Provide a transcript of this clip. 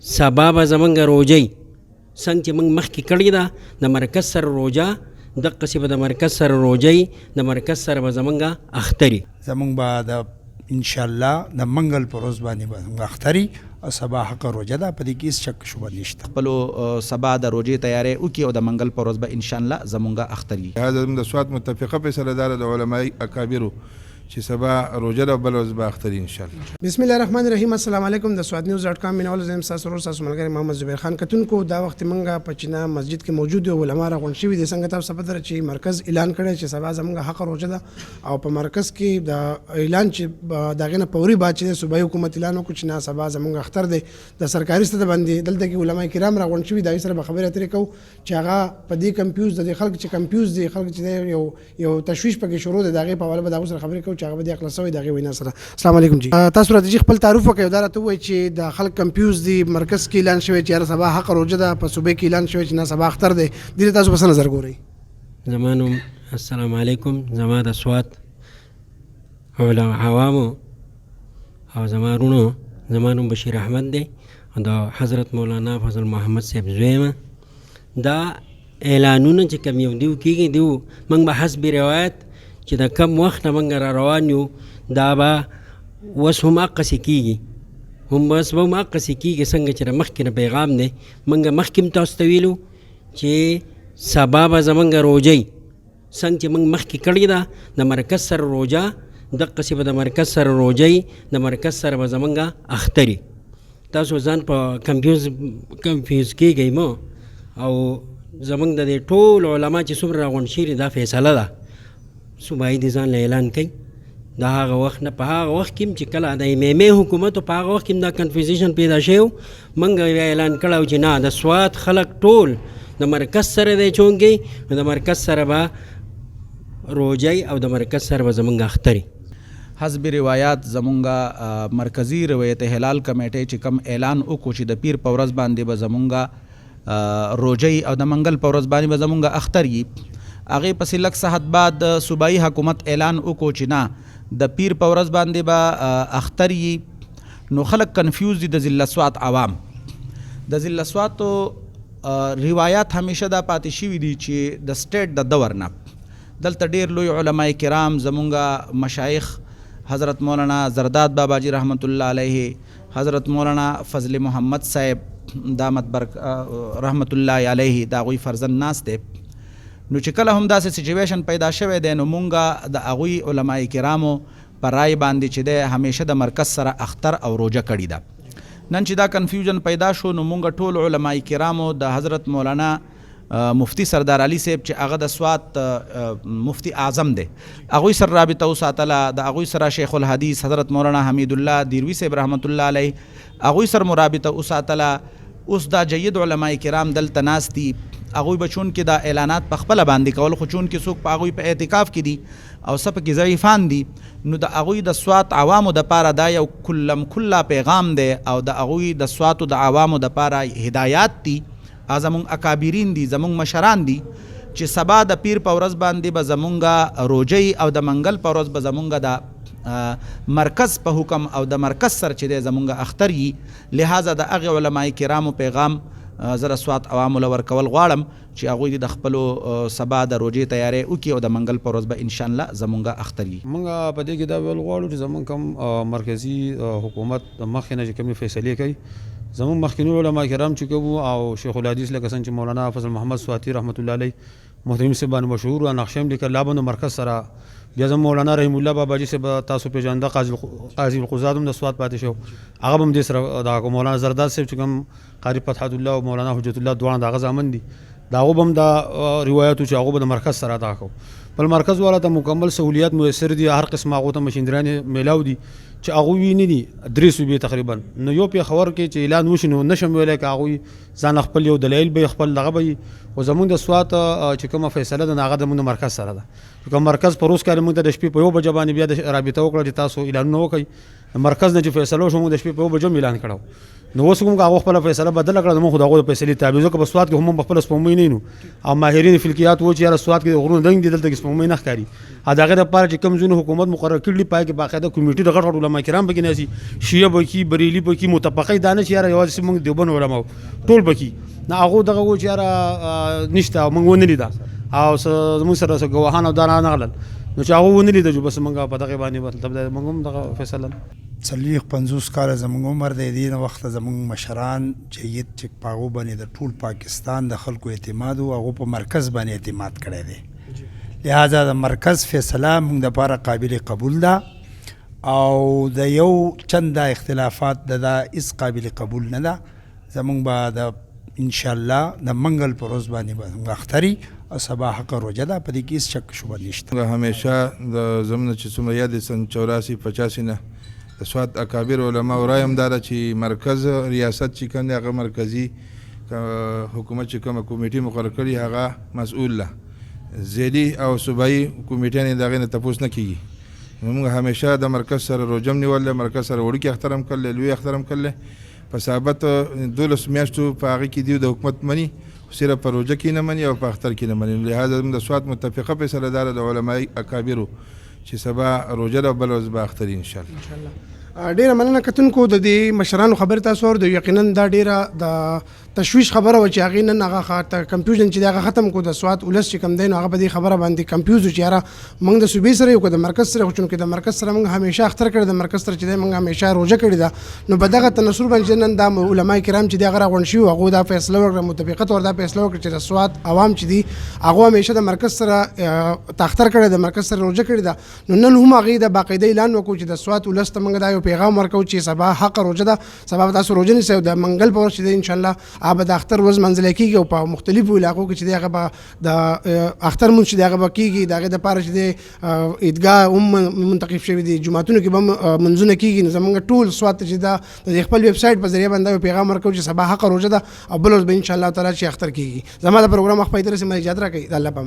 سبا به زمونږ روجۍ څنګه چې موږ مخکې کړې ده د مرکز سره روجه دقسې به د مرکز سره روجۍ د مرکز سره به زمونږ اختري زمونږ به د انشاءالله د منګل په ورځ باندې به زمونږ اختري او سبا حق روجه ده په دې کې هېڅ شک شبه نشته. خپلو سبا د روجې تیاری وکړي او د منګل په ورځ به انشاءالله زمونږ اختري. هذا زموږ د سوات متفقه فیصله داره د علماء اکابرو چې سبا روجه ده بل ورځ به اختري انشاءالله. بسم الله الرحمن الرحیم. السلام علیکم. د سواد نیوز ډاټ کام مینوال زم تاسو ورو تاسو ملګری محمد زبیر خان کتونکو دا وخت منګه په چینا مسجد کې موجود یو علما راغون شوی دي څنګه تاسو په در چې مرکز اعلان کړی چې سبا زمونږ حق روجه ده او په مرکز کې د اعلان چې داغه نه پوري بات چې صوبایي حکومت اعلان وکړي چې نه سبا زمونږ اختر دی د سرکاري ستد باندې دلته کې علما کرام راغون شوی دي سره خبره اترې کو چې هغه په دې کمپیوز د خلک چې کمپیوز دي خلک چې یو تشویش پکې شروع ده داغه په حواله به دا سره خبرې کو چې هغه به د اخلاصوي داغه وینا سره. السلام علیکم جی. تاسو راځي خپل تعارف وکړئ دا راته وایي چې د خلک کمپیوز دي مرکز کې اعلان شوی چې سبا حق روجه ده په صوبې کې اعلان شوی چې نه سبا اختر دی دې تاسو په نظر ګورئ. زمانو السلام علیکم. زما د سوات عوامو او زمانو بشیر احمد دی د حضرت مولانا فضل محمد صاحب زویمه دا اعلانونه چې کوم یو دیو کېږي دیو موږ به حسب روایت چې د کم وخت نه موږ را روان یو دا به اوس هم هغسې کېږي اوس به هم هغسې کېږي څنګه چې د مخکې نه پیغام دی موږ مخکې هم تاسو ته ویلو چې سبا به زمونږ روجۍ څنګه چې موږ مخکې کړې ده د مرکز سره روجه دقسې به د مرکز سره روجۍ د مرکز سره به زمونږ اختري. تاسو ځان په کنفیوز کېږئ مو او زمونږ د دې ټول علما چې څومره راغونډ شوي دا فیصله ده صوبایي دې ځان له اعلان کوي د هغه وخت نه په هغه وخت کې چې کله د امامي حکومت په هغه وخت کې دا کنفیوزیشن پیدا شوی موږ اعلان کړی چې نه د سوات خلک ټول د مرکز سره دی چونکې د مرکز سره به روجۍ او د مرکز سره به زمونږ اختري. حسب روایات زمونږ مرکزی روایت هلال کمیټې چې کم اعلان وکړو چې د پیر په ورځ باندې به زمونږ روجۍ او د منګل په ورځ باندې به زمونږ اختر وي هغې پسې لږ ساعت بعد صوبایي حکومت اعلان وکړو چې نه د پیر په ورځ باندې به اختر وي نو خلک کنفیوز دي. د ضلع سوات عوام د ضلع سواتو روایات همیشه دا پاتې شوي دي چې د سټیټ د دور نه دلته ډېر لوی علما کرام زمونږ مشایخ حضرت مولانا زرداد بابا جی رحمت الله علیه حضرت مولانا فضل محمد صاحب دامت رحمت الله علیه دا هغوی فرزند ناست دی نو چې کله هم داسې سچویشن پیدا شوی دی نو مونږ د هغوی علما کرامو په رای باندې چې دی همیشه د مرکز سره اختر او روجه کړې ده. نن چې دا کنفیوژن پیدا شو نو مونږ ټول علما کرامو د حضرت مولانا مفتی سردار علي صاحب چې هغه د سوات مفتی اعظم دی هغوی سره رابطه وساتله د هغوی سره شیخ الحدیث حضرت مولانا حمید الله دیروي صاحب رحمت الله علیه هغوی سره مرابطه وساتله. اوس دا جید علما کرام دلته ناست دي هغوی به چون کې دا اعلانات په خپله باندې کول خو چون کې څوک په هغوی په اعتکاف کې دي او څه پکې ضعیفان دي نو د هغوی د سوات عوامو دپاره دا یو کله پیغام دی او د هغوی د سواتو د عوامو دپاره هدایات دي زمونږ اکابرین دي زمونږ مشران دي چې سبا د پیر په ورځ باندې به زمونږ روجۍ او د منګل په ورځ به زمونږ د مرکز په حکم او د مرکز سره چې دی زمونږ اختر وي. لہذا د هغې علما کرامو پیغام زه د سوات عوامو له ورکول غواړم چې هغوی د خپلو سبا د روجې تیاری وکړي او د منګل په ورځ به انشاءالله زمونږ اختر وي. موږ په دې کې دا ویل غواړو چې زمونږ کوم مرکزي حکومت مخکې نه چې کومې فیصلې کوي زمونږ مخکینو علما کرام چې کوو او شیخ الحدیث لکه څنګه چې مولانا فضل محمد سواتی رحمت الله علیه محترم صاحب باندې مشهور او نقشه هم لیکل لا باندې مرکز سره بیا زموږ مولانا رحیم الله بابا جي صاحب تاسو پېژانده قاضي القضات هم د سوات پاتې شو هغه هم دې سره دا مولانا زرداد صاحب چې کوم قاری فتحت الله او مولانا حجت الله دواړه د هغه زامن دي دا هغه هم دا روایتو چې هغه به د مرکز سره ادا کو بل مرکز والا ته مکمل سہولیات میسر دي هر قسم هغه ته مشیندرانې میلاو دي چې هغه ویني دي درې صوبې تقریبا نو یو په خبر کې چې اعلان وشي نو نشم ویلای که هغوی ځان خپل یو دلایل به خپل دغه به خو زمونږ د سوات چې کومه فیصله ده هغه زمونږ د مرکز سره ده کوم مرکز په روز کال موږ د شپې په 1 بجې باندې بیا د رابطه وکړه چې تاسو اعلانونه وکړئ مرکز نه چې فیصله وشو موږ د شپې په 1 بجې اعلان کړو نو اوس کوم هغه خپل فیصله بدل کړه موږ د هغو فیصلې تابع ځکه په سوات کې هم خپل سپومې نه نو او ماهرین فلکیات و چې سوات کې غرونه دنګ دي دلته کې سپوږمۍ نه ښکاري. د هغې دپاره چې کوم ځینو حکومت مقرر کړي دي پای کې باقاعده کمیټې د غټ غټ علما کرام پکې ناستي، شیعه پکې، بریلي پکې، متفقه دا نه چې یاره یوازې موږ دیوبند علما ټول پکې نه. هغو دغه و چې یاره نشته او موږ ونه لیده او زموږ سره څه ګواهان او دا رانغلل نو چې هغه ونه لیده چې بس موږ په دغې باندې مطلب موږ هم دغه فیصله 40-50 کاله زموږ عمر دی. دې نه وخته زموږ مشران جید چې په هغو باندې د ټول پاکستان د خلکو اعتماد و، هغو په مرکز باندې اعتماد کړی دی. لہذا د مرکز فیصله موږ دپاره قابل قبول ده او د یو چنده اختلافات دا هیڅ قابل قبول نه ده. زموږ به د انشاءالله د منګل په ورځ باندې به موږ اختري او سبا حق روژه ده، په دې کې هېڅ شک شبه نشته. همیشه د زمونه چې څومره یاد دي سن 84-85 نه د سوات اکابر علما رای هم دا ده چې مرکز ریاست چې کوم دی هغه مرکزي حکومت چې کومه کمیټې مقرر کړي هغه مسؤول ده، ځایي او صوبایي کمیټیانې د هغې نه تپوس نه کېږي. موږ همیشه د مرکز سره روژه هم نیولې، مرکز سره وړوکي اختر هم کړلی، لوی اختر هم کړلی. په ثابت 12 میاشتو په هغې کې دیو د حکومت مني، صرف په روژه کې نه مني او په اختر کې نه مني. لهذا زموږ د سوات متفقه فیصله داره د علمای اکابرو چې سبا روژه ده او بله ورځ به اختري انشاءالله. ډیره مننه کتونکو د دې مشرانو خبر تاسو ور د یقینا دا ډیره د تشویش خبره و چې هغه نن هغه خاطر کنفیوژن چې هغه ختم کو د سوات ولس چې کم دین هغه په دې خبره باندې کنفیوز چې یاره موږ د صوبې سره یو کو د مرکز سره خو چې د مرکز سره موږ همیشه اختر کړی، د مرکز سره چې موږ همیشه روزه کړی دا نو په دغه تناسب باندې نن د علماء کرام چې دغه غونډ شي هغه دا فیصله وکړه، متفقه تور دا فیصله وکړه چې د سوات عوام چې دي هغه همیشه د مرکز سره تاختر کړی، د مرکز سره روزه کړی دا نو نن هم هغه د باقاعده اعلان وکړو چې د سوات ولس ته موږ دا یو پیغام ورکو چې سبا حق روزه ده، سبا تاسو روزه نیسئ د منګل په ورځ چې ان شاء الله آب د اختر ورځ منځل کېږي او په مختلفو علاقو کې چې دغه به د اختر مونځ چې دغه به کېږي دغه دپاره چې د عیدګاه هم منتخب شوي دي، جوماتونو کې به منځونه کېږي. نو زموږ ټول سوات ته چې دا د خپل ویب سایټ په ذریعه باندې پیغام ورکوو چې سبا حق روزه ده او بل ورځ به ان شاء الله تعالی چې اختر کېږي. زما د پروګرام وخت پای ته رسېږي، اجازه راکړئ. د الله په امان.